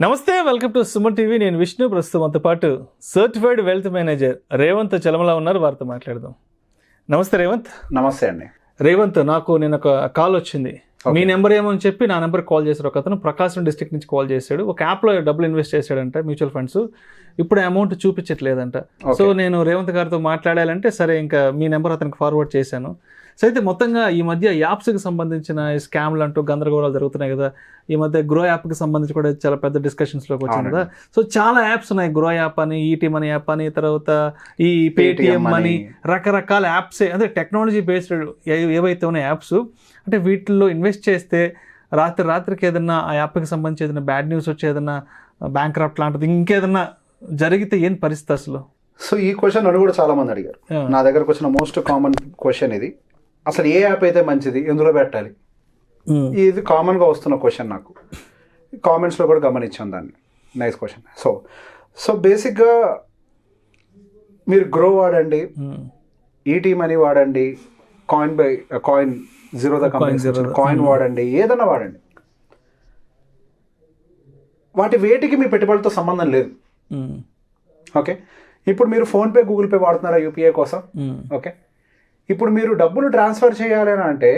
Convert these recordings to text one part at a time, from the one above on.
నమస్తే, welcome to Suman TV. నేను విష్ణు. ప్రస్తుతం మనతో పాటు certified wealth manager Revanth Chalamala ఉన్నారు. వారితో మాట్లాడదాం. నమస్తే రేవంత్. నమస్తే అండి. రేవంత్, నాకు నేను ఒక కాల్ వచ్చింది. మీ నెంబర్ ఏమో అని చెప్పి నా నెంబర్ కాల్ చేశారు. ఒక అతను ప్రకాశం డిస్ట్రిక్ట్ నుంచి కాల్ చేశాడు. ఒక యాప్లో డబ్బులు ఇన్వెస్ట్ చేశాడంట, మ్యూచువల్ ఫండ్స్. ఇప్పుడు అమౌంట్ చూపించట్లేదంట. సో నేను రేవంత్ గారితో మాట్లాడాలంటే సరే ఇంకా మీ నెంబర్ అతనికి ఫార్వర్డ్ చేశాను. సో అయితే మొత్తంగా ఈ మధ్య యాప్స్కి సంబంధించిన స్కామ్లు అంటూ గందరగోళాలు జరుగుతున్నాయి కదా. ఈ మధ్య గ్రో యాప్కి సంబంధించి కూడా చాలా పెద్ద డిస్కషన్స్లోకి వచ్చింది కదా. సో చాలా యాప్స్ ఉన్నాయి. గ్రో యాప్ అని, ఈటీ మనీ యాప్ అని, తర్వాత ఈ పేటిఎం అని, రకరకాల యాప్స్, అదే టెక్నాలజీ బేస్డ్ ఏవైతే ఉన్నాయి యాప్స్, అంటే వీటిల్లో ఇన్వెస్ట్ చేస్తే రాత్రికి ఏదన్నా ఆ యాప్కి సంబంధించి ఏదైనా బ్యాడ్ న్యూస్ వచ్చి ఏదైనా బ్యాంక్ క్రప్ట్ లాంటిది ఇంకేదన్నా జరిగితే ఏం పరిస్థితి అసలు? సో ఈ క్వశ్చన్ నన్ను కూడా చాలా మంది అడిగారు. నా దగ్గరకు వచ్చిన మోస్ట్ కామన్ క్వశ్చన్ ఇది. అసలు ఏ యాప్ అయితే మంచిది, ఎందులో పెట్టాలి? ఇది కామన్గా వస్తున్న క్వశ్చన్. నాకు కామెంట్స్లో కూడా గమనించాను దాన్ని. Nice question. సో బేసిక్గా మీరు గ్రో వాడండి, ఈటీ మనీ వాడండి, coin zero the company coin వాడండి, ఏదన్నా వాడండి. వాటి వేటికి మీ పెట్టుబడితో సంబంధం లేదు. ఓకే, ఇప్పుడు మీరు ఫోన్పే, గూగుల్ పే వాడుతున్నారా యూపీఐ కోసం? ఓకే, ఇప్పుడు మీరు డబ్బులు ట్రాన్స్ఫర్ చేయాలని అంటే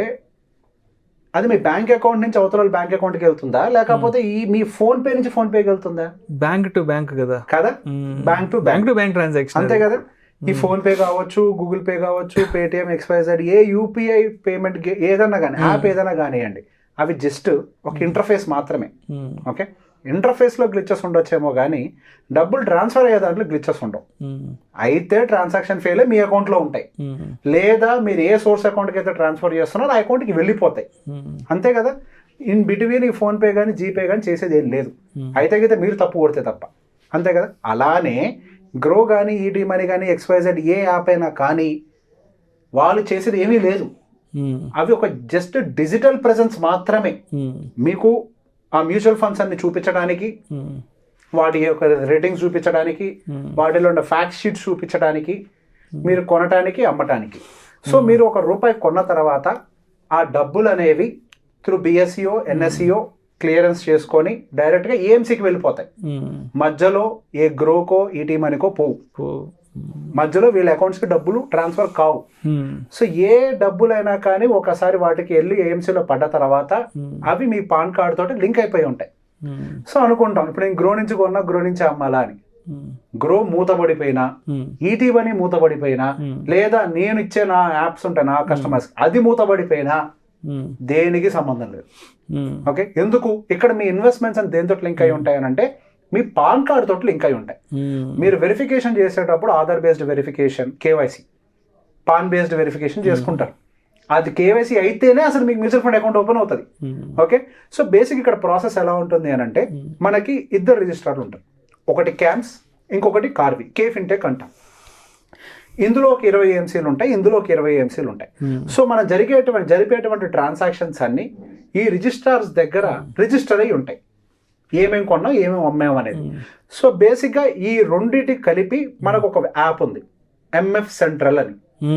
అది మీ బ్యాంక్ అకౌంట్ నుంచి అవతల బ్యాంక్ అకౌంట్కి వెళ్తుందా, లేకపోతే ఈ మీ ఫోన్పే నుంచి ఫోన్పేకి వెళ్తుందా? బ్యాంక్ టు బ్యాంక్ కదా. బ్యాంక్ టు బ్యాంక్ ట్రాన్సాక్షన్ అంతే కదా. ఈ ఫోన్పే కావచ్చు, గూగుల్ పే కావచ్చు, పేటిఎం, XYZ, ఏ యూపీఐ పేమెంట్ ఏదన్నా కానీ, యాప్ ఏదైనా కానివ్వండి, అవి జస్ట్ ఒక ఇంటర్ఫేస్ మాత్రమే. ఓకే, ఇంటర్ఫేస్లో గ్లిచెస్ ఉండొచ్చేమో కానీ డబ్బులు ట్రాన్స్ఫర్ అయ్యే దాంట్లో గ్లిచెస్ ఉండవు. అయితే ట్రాన్సాక్షన్ ఫెయిల్ మీ అకౌంట్లో ఉంటాయి, లేదా మీరు ఏ సోర్స్ అకౌంట్కి అయితే ట్రాన్స్ఫర్ చేస్తున్నారో ఆ అకౌంట్కి వెళ్ళిపోతాయి. అంతే కదా. ఇన్ బిట్వీన్ ఈ ఫోన్పే కానీ జీపే కానీ చేసేది ఏం లేదు. అయితే మీరు తప్పు కొడితే తప్ప. అంతే కదా. అలానే గ్రో కానీ, ఈటీ మనీ కానీ, XYZ ఏ యాప్ అయినా కానీ వాళ్ళు చేసేది ఏమీ లేదు. అవి ఒక జస్ట్ డిజిటల్ ప్రెజెన్స్ మాత్రమే. మీకు ఆ మ్యూచువల్ ఫండ్స్ అన్ని చూపించడానికి, వాటి యొక్క రేటింగ్స్ చూపించడానికి, వాటిలో ఉన్న ఫ్యాక్ట్ షీట్స్ చూపించడానికి, మీరు కొనడానికి, అమ్మటానికి. సో మీరు ₹1 కొన్న తర్వాత ఆ డబ్బులు అనేవి త్రూ BSEO, NSEO క్లియరెన్స్ చేసుకొని డైరెక్ట్గా ఏఎంసీకి వెళ్ళిపోతాయి. మధ్యలో ఏ గ్రోకో, ఈటీ మనీకో పోవు. మధ్యలో వీళ్ళ అకౌంట్స్కి డబ్బులు ట్రాన్స్ఫర్ కావు. సో ఏ డబ్బులైనా కానీ ఒకసారి వాటికి వెళ్ళి ఏఎంసీలో పడ్డ తర్వాత అవి మీ పాన్ కార్డ్ తోటి లింక్ అయిపోయి ఉంటాయి. సో అనుకుంటాం ఇప్పుడు నేను గ్రో నుంచి కొన్నా, గ్రో నుంచి అమ్మాలా అని. గ్రో మూతపడిపోయినా, ఈటీ మనీ మూతపడిపోయినా, లేదా నేను ఇచ్చే నా యాప్స్ ఉంటాయి నా కస్టమర్స్, అది మూతపడిపోయినా దేనికి సంబంధం లేదు. ఓకే, ఎందుకు? ఇక్కడ మీ ఇన్వెస్ట్మెంట్స్ అని దేనితో లింక్ అయి ఉంటాయని అంటే మీ పాన్ కార్డ్ తోటి లింక్ అయి ఉంటాయి. మీరు వెరిఫికేషన్ చేసేటప్పుడు Aadhaar based verification, KYC, pan based verification చేసుకుంటారు. అది కేవైసీ అయితేనే అసలు మీకు మ్యూచువల్ ఫండ్ అకౌంట్ ఓపెన్ అవుతుంది. ఓకే, సో బేసిక్ ఇక్కడ ప్రాసెస్ ఎలా ఉంటుంది అని అంటే మనకి 2 రిజిస్ట్రార్లు ఉంటాయి. ఒకటి క్యామ్స్, ఇంకొకటి కార్వి, కేఫిన్టెక్ అంటాం. ఇందులో ఒక 20 EMCలు ఉంటాయి, ఇందులో ఒక 20 EMCలు ఉంటాయి. సో మనం జరిపేటువంటి ట్రాన్సాక్షన్స్ అన్ని ఈ రిజిస్ట్రార్స్ దగ్గర రిజిస్టర్ అయి ఉంటాయి. ఏమేమి కొన్నాం, ఏమేమి అమ్మాం అనేది. సో బేసిక్గా ఈ రెండింటికి కలిపి మనకు ఒక యాప్ ఉంది, MF Central అని.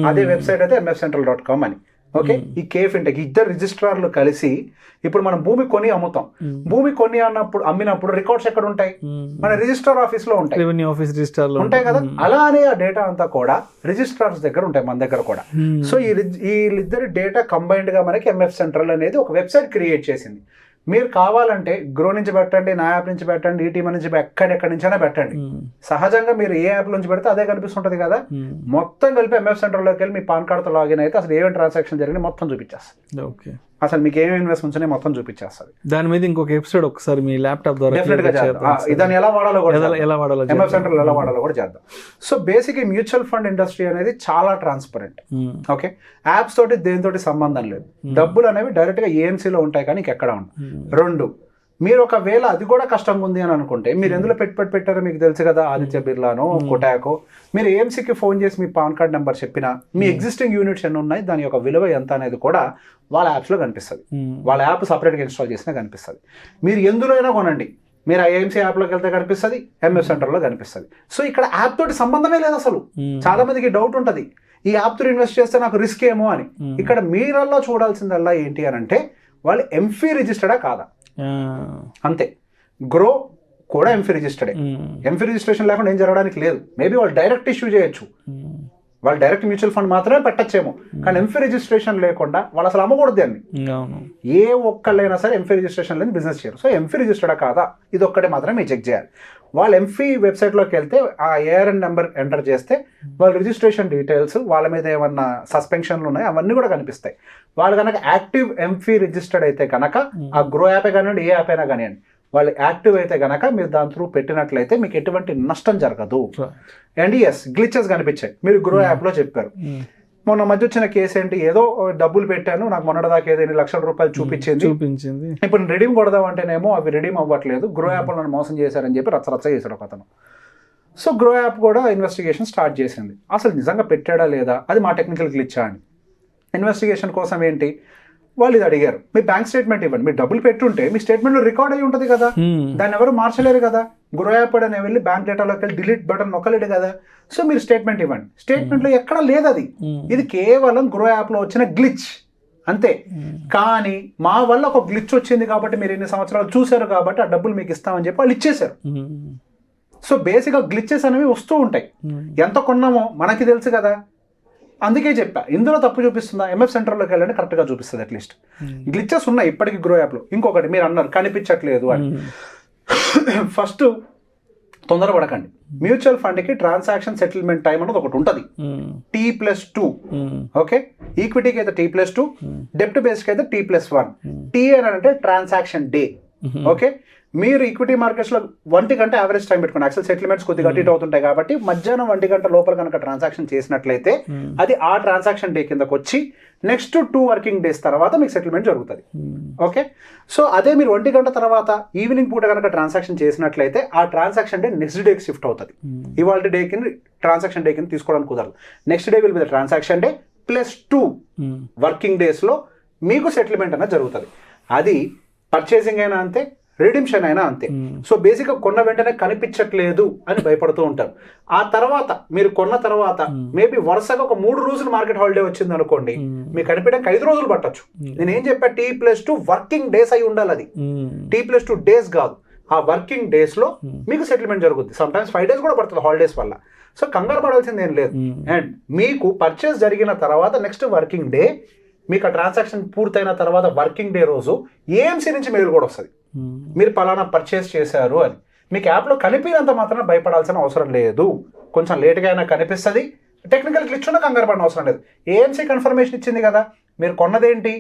అదే వెబ్సైట్ అయితే mfcentral.com అని. ఓకే, ఈ కేఫిన్టెక్ 2 రిజిస్ట్రార్లు కలిసి ఇప్పుడు మనం భూమి కొని అమ్ముతాం. భూమి కొని అమ్మినప్పుడు రికార్డ్స్ ఎక్కడ ఉంటాయి? మన రిజిస్టర్ ఆఫీస్ లో ఉంటాయి, రెవెన్యూ ఆఫీస్ రిజిస్టర్ ఉంటాయి కదా. అలానే ఆ డేటా అంతా కూడా రిజిస్ట్రార్స్ దగ్గర ఉంటాయి, మన దగ్గర కూడా. సో వీళ్ళిద్దరి డేటా కంబైన్డ్ గా మనకి MF Central అనేది ఒక వెబ్సైట్ క్రియేట్ చేసింది. మీరు కావాలంటే గ్రో నుంచి పెట్టండి, నా యాప్ నుంచి పెట్టండి, ఈటీ మనీ నుంచి ఎక్కడి నుంచైనా పెట్టండి. సహజంగా మీరు ఏ యాప్ నుంచి పెడితే అదే కనిపిస్తుంటది కదా. మొత్తం కలిపి MF Centralలోకి వెళ్ళి మీ పాన్ కార్డ్తో లాగిన్ అయితే అసలు ఏమేమి ట్రాన్సాక్షన్ జరిగింది మొత్తం చూపించేస్తుంది. ఓకే, అసలు మీకు ఏమేమి ఇన్వెస్ట్మెంట్స్ ఉన్నాయి మొత్తం చూపించేస్తుంది. దాని మీద ఇంకొక ఎపిసోడ్ ఒకసారి మీ ల్యాప్టాప్ ద్వారా దాన్ని ఎలా వాడాలో కూడా MF Central ఎలా వాడాలో కూడా చేద్దాం. సో బేసిక్ ఈ మ్యూచువల్ ఫండ్ ఇండస్ట్రీ అనేది చాలా ట్రాన్స్పరెంట్. ఓకే, యాప్స్ తోటి దేనితోటి సంబంధం లేదు. డబ్బులు అనేవి డైరెక్ట్ గా ఏఎంసీలో ఉంటాయి కానీ ఇంకెక్కడ ఉండవు. 2, మీరు ఒకవేళ అది కూడా కష్టంగా ఉంది అని అనుకుంటే మీరు ఎందులో పెట్టారో మీకు తెలుసు కదా, ఆదిత్య బిర్లానో, కొటాకో. మీరు ఏఎంసీకి ఫోన్ చేసి మీ పాన్ కార్డ్ నెంబర్ చెప్పినా మీ ఎగ్జిస్టింగ్ యూనిట్స్ ఎన్ని ఉన్నాయి, దాని యొక్క విలువ ఎంత అనేది కూడా వాళ్ళ యాప్స్లో కనిపిస్తుంది. వాళ్ళ యాప్ సపరేట్గా ఇన్స్టాల్ చేసినా కనిపిస్తుంది. మీరు ఎందులో అయినా కొనండి, మీరు ఐఎంసీ యాప్లోకి వెళ్తే కనిపిస్తుంది, MF Centralలో కనిపిస్తుంది. సో ఇక్కడ యాప్ తోటి సంబంధమే లేదు అసలు. చాలా మందికి డౌట్ ఉంటుంది, ఈ యాప్ తో ఇన్వెస్ట్ చేస్తే నాకు రిస్క్ ఏమో అని. ఇక్కడ మీరల్లా చూడాల్సిందల్లా ఏంటి అని అంటే వాళ్ళు ఎంఫీ రిజిస్టర్డా కాదా అంతే. గ్రో కూడా ఎంఫీ రిజిస్టర్డే. ఎంఫీ రిజిస్ట్రేషన్ లేకుండా ఏం జరగడానికి లేదు. మేబీ వాళ్ళు డైరెక్ట్ ఇష్యూ చేయొచ్చు, వాళ్ళు డైరెక్ట్ మ్యూచువల్ ఫండ్ మాత్రమే పెట్టచ్చేమో, కానీ ఎంఫీ రిజిస్ట్రేషన్ లేకుండా వాళ్ళు అసలు అమ్మకూడదు దాన్ని. ఏ ఒక్కళ్ళైనా సరే ఎంఫీ రిజిస్ట్రేషన్ లేని బిజినెస్ చేయరు. సో ఎంఫీ రిజిస్టర్డా కాదా ఇది ఒక్కటే మాత్రమే మీరు చెక్ చేయాలి. వాళ్ళు ఎంఫీ వెబ్సైట్లోకి వెళ్తే ఆ ఏఆర్ఎన్ నెంబర్ ఎంటర్ చేస్తే వాళ్ళ రిజిస్ట్రేషన్ డీటెయిల్స్, వాళ్ళ మీద ఏమన్నా సస్పెన్షన్లు ఉన్నాయి అవన్నీ కూడా కనిపిస్తాయి. వాళ్ళు కనుక యాక్టివ్ ఎంఫీ రిజిస్టర్డ్ అయితే కనుక ఆ గ్రో యాపే కానివ్వండి, ఏ యాప్ అయినా కానివ్వండి, వాళ్ళు యాక్టివ్ అయితే గనక మీరు దాని త్రూ పెట్టినట్లయితే మీకు ఎటువంటి నష్టం జరగదు. అండ్ గ్లిచెస్ కనిపించాయి. మీరు గ్రో యాప్లో చెప్పారు, మొన్న మధ్య వచ్చిన కేసు ఏంటి, ఏదో డబ్బులు పెట్టాను నాకు మొన్నటిదాకా ఏదో 8 లక్షల రూపాయలు చూపించింది, ఇప్పుడు రిడీమ్ కొడదాం అంటేనేమో అవి రిడీమ్ అవ్వట్లేదు, గ్రో యాప్ నన్ను మోసం చేశారని చెప్పి రచ్చ చేశాడు ఒక అతను. సో గ్రో యాప్ కూడా ఇన్వెస్టిగేషన్ స్టార్ట్ చేసింది. అసలు నిజంగా పెట్టాడా లేదా, అది మా టెక్నికల్ గ్లిచ్చా అని. ఇన్వెస్టిగేషన్ కోసం ఏంటి, వాళ్ళు ఇది అడిగారు, మీ బ్యాంక్ స్టేట్మెంట్ ఇవ్వండి. మీరు డబ్బులు పెట్టుంటే మీ స్టేట్మెంట్ లో రికార్డ్ అయ్యి ఉంటుంది కదా, దాన్ని ఎవరు మార్చలేరు కదా. గ్రో యాప్ అని వెళ్ళి బ్యాంక్ డేటాలోకి వెళ్ళి డిలీట్ బటన్ నొక్కలేడు కదా. సో మీరు స్టేట్మెంట్ ఇవ్వండి. స్టేట్మెంట్ లో ఎక్కడ లేదు అది, ఇది కేవలం గ్రో యాప్ లో వచ్చిన గ్లిచ్ అంతే. కానీ మా వల్ల ఒక గ్లిచ్ వచ్చింది కాబట్టి మీరు ఎన్ని సంవత్సరాలు చూశారు కాబట్టి ఆ డబ్బులు మీకు ఇస్తామని చెప్పి వాళ్ళు ఇచ్చేశారు. సో బేసిక్గా గ్లిచెస్ అనేవి వస్తూ ఉంటాయి. ఎంత కొన్నామో మనకి తెలుసు కదా, అందుకే చెప్పా ఇందులో తప్పు చూపిస్తుందా, ఎంఎఫ్ సెంటర్లోకి వెళ్ళండి కరెక్ట్గా చూపిస్తుంది. అట్లీస్ట్ గ్లిచెస్ ఉన్నాయి ఇప్పటికీ గ్రో యాప్లో. ఇంకొకటి మీరు అన్నారు కనిపించట్లేదు అని. ఫస్ట్ తొందరపడకండి. మ్యూచువల్ ఫండ్కి ట్రాన్సాక్షన్ సెటిల్మెంట్ టైం అనేది ఒకటి ఉంటుంది, T+2. ఓకే, ఈక్విటీకి అయితే T+2, డెప్ట్ బేస్కి అయితే T+1. T అని అంటే ట్రాన్సాక్షన్ డే. ఓకే, మీరు ఈక్విటీ మార్కెట్స్లో 1 గంట యావరేజ్ టైం పెట్టుకోండి. యాక్చువల్ సెటిల్మెంట్స్ కొద్దిగా అటు ఇటు అవుతుంటాయి కాబట్టి మధ్యాహ్నం 1 గంట లోపల కనుక ట్రాన్సాక్షన్ చేసినట్లయితే అది ఆ ట్రాన్సాక్షన్ డే కిందకు వచ్చి నెక్స్ట్ 2 వర్కింగ్ డేస్ తర్వాత మీకు సెటిల్మెంట్ జరుగుతుంది. ఓకే, సో అదే మీరు 1 గంట తర్వాత ఈవినింగ్ పూట కనుక ట్రాన్సాక్షన్ చేసినట్లయితే ఆ ట్రాన్సాక్షన్ డే నెక్స్ట్ డేకి షిఫ్ట్ అవుతుంది. ఇవాళ డే కింద ట్రాన్సాక్షన్ డే కింద తీసుకోవడానికి కుదరదు. Next day will be the transaction day +2 working డేస్లో మీకు సెటిల్మెంట్ అనేది జరుగుతుంది. అది పర్చేసింగ్ అయినా అంతే, రిడిమ్షన్ అయినా అంతే. సో బేసిక్గా కొన్న వెంటనే కనిపించట్లేదు అని భయపడుతూ ఉంటారు. ఆ తర్వాత మీరు కొన్న తర్వాత మేబీ వరుసగా ఒక 3 రోజులు మార్కెట్ హాలిడే వచ్చింది అనుకోండి, మీకు కనిపించడానికి 5 రోజులు పట్టొచ్చు. నేను ఏం చెప్పా, T+2 వర్కింగ్ డేస్ అయి ఉండాలి. అది T+2 డేస్ కాదు, ఆ వర్కింగ్ డేస్ లో మీకు సెటిల్మెంట్ జరుగుతుంది. సమ్ టైమ్స్ 5 డేస్ కూడా పడుతుంది హాలిడేస్ వల్ల. సో కంగారు పడాల్సింది ఏం లేదు. అండ్ మీకు పర్చేస్ జరిగిన తర్వాత నెక్స్ట్ వర్కింగ్ డే, మీకు ఆ ట్రాన్సాక్షన్ పూర్తయిన తర్వాత వర్కింగ్ డే రోజు ఏఎంసీ నుంచి మెయిల్ కూడా వస్తుంది, మీరు పలానా పర్చేస్ చేశారు అని. మీకు యాప్లో కనిపినంత మాత్రం భయపడాల్సిన అవసరం లేదు. కొంచెం లేట్గా అయినా కనిపిస్తుంది, టెక్నికల్ గ్లిచ్ ఉన్న కంగారు పడిన అవసరం లేదు. ఏఎంసీ కన్ఫర్మేషన్ ఇచ్చింది కదా. మీరు కొన్నదేంటి,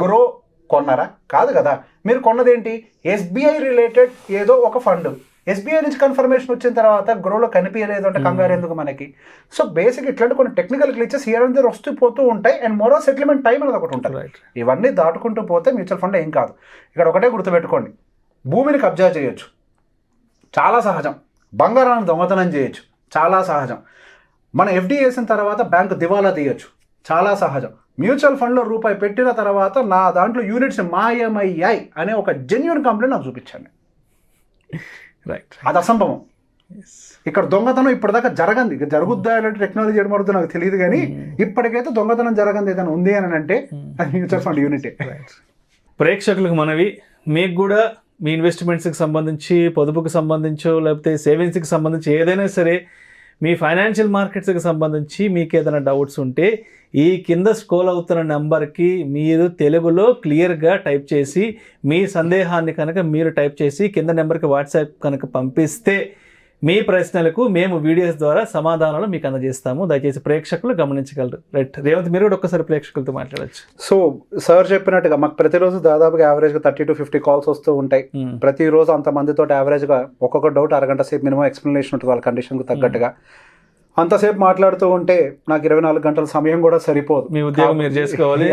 గ్రో కొన్నారా? కాదు కదా. మీరు కొన్నదేంటి, ఎస్బీఐ రిలేటెడ్ ఏదో ఒక ఫండ్. ఎస్బీఐ నుంచి కన్ఫర్మేషన్ వచ్చిన తర్వాత గ్రోలో కనిపించలేదు అంటే కంగారు ఎందుకు మనకి? సో బేసిక్ ఇట్లాంటి కొన్ని technical glitches here and there వస్తూ పోతూ ఉంటాయి. అండ్ మరో సెటిల్మెంట్ టైం అనేది ఒకటి ఉంటుంది. ఇవన్నీ దాటుకుంటూ పోతే మ్యూచువల్ ఫండ్ ఏం కాదు. ఇక్కడ ఒకటే గుర్తుపెట్టుకోండి, భూమిని కబ్జా చేయొచ్చు, చాలా సహజం. బంగారాన్ని దొంగతనం చేయొచ్చు, చాలా సహజం. మన ఎఫ్డీ వేసిన తర్వాత బ్యాంకు దివాలా తీయొచ్చు, చాలా సహజం. మ్యూచువల్ ఫండ్లో రూపాయి పెట్టిన తర్వాత నా దాంట్లో యూనిట్స్ మాయమయ్యాయి అనే ఒక జెన్యూన్ కంప్లైంట్ నాకు చూపించండి. రైట్, అది అసంభవం. ఇక్కడ దొంగతనం ఇప్పటిదాకా జరగంది, జరుగుద్దా అంటే టెక్నాలజీ ఎడమరుద్దో నాకు తెలియదు, కానీ ఇప్పటికైతే దొంగతనం జరగంది ఏదైనా ఉంది అని అంటే అది మ్యూచువల్ ఫండ్ యూనిటే. ప్రేక్షకులకు మనవి, మీకు కూడా మీ ఇన్వెస్ట్మెంట్స్కి సంబంధించి, పొదుపుకు సంబంధించో లేకపోతే సేవింగ్స్కి సంబంధించి ఏదైనా సరే మీ ఫైనాన్షియల్ మార్కెట్స్కి సంబంధించి మీకు ఏదైనా డౌట్స్ ఉంటే ఈ కింద స్క్రోల్ అవుతున్న నెంబర్కి మీరు తెలుగులో క్లియర్గా టైప్ చేసి మీ సందేహాన్ని కనుక మీరు టైప్ చేసి కింద నెంబర్కి వాట్సాప్ కనుక పంపిస్తే మీ ప్రశ్నలకు మేము వీడియోస్ ద్వారా సమాధానాలు మీకు అందజేస్తాము. దయచేసి ప్రేక్షకులు గమనించగలరు. రైట్ రేవంత్, మీరు కూడా ఒక్కసారి ప్రేక్షకులతో మాట్లాడచ్చు. సో సార్ చెప్పినట్టుగా మాకు ప్రతిరోజు దాదాపుగా యావరేజ్గా 30 to 50 కాల్స్ వస్తూ ఉంటాయి. ప్రతిరోజు అంతమందితో యావరేజ్గా ఒక్కొక్క డౌట్ అరగంట సేపు మినిమం ఎక్స్ప్లెనేషన్ ఉంటుంది వాళ్ళ కండిషన్కు తగ్గట్టుగా. అంతసేపు మాట్లాడుతూ ఉంటే నాకు 24 గంటల సమయం కూడా సరిపోదు. మీ ఉద్యోగం మీరు చేసుకోవాలి,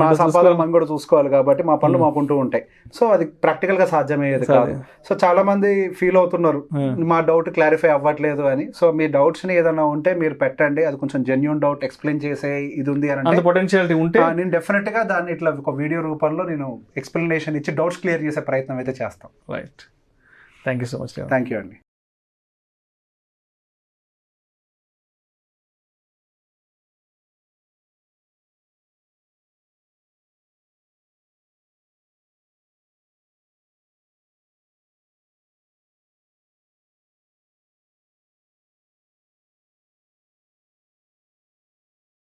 మా సంపాదన మనం కూడా చూసుకోవాలి కాబట్టి మా పనులు మాకుంటూ ఉంటాయి. సో అది ప్రాక్టికల్ గా సాధ్యమయ్యేది కాదు. సో చాలా మంది ఫీల్ అవుతున్నారు మా డౌట్ క్లారిఫై అవ్వట్లేదు అని. సో మీ డౌట్స్ ని ఏదైనా ఉంటే మీరు పెట్టండి, అది కొంచెం జెన్యూన్ డౌట్ ఎక్స్ప్లెయిన్ చేసే ఇది ఉంది అని పొటెన్షియాలిటీ ఉంటే నేను డెఫినెట్ గా దాన్ని ఇట్లా ఒక వీడియో రూపంలో నేను ఎక్స్ప్లెనేషన్ ఇచ్చి డౌట్స్ క్లియర్ చేసే ప్రయత్నం అయితే చేస్తాం. Right, thank you so much. Thank you అండి.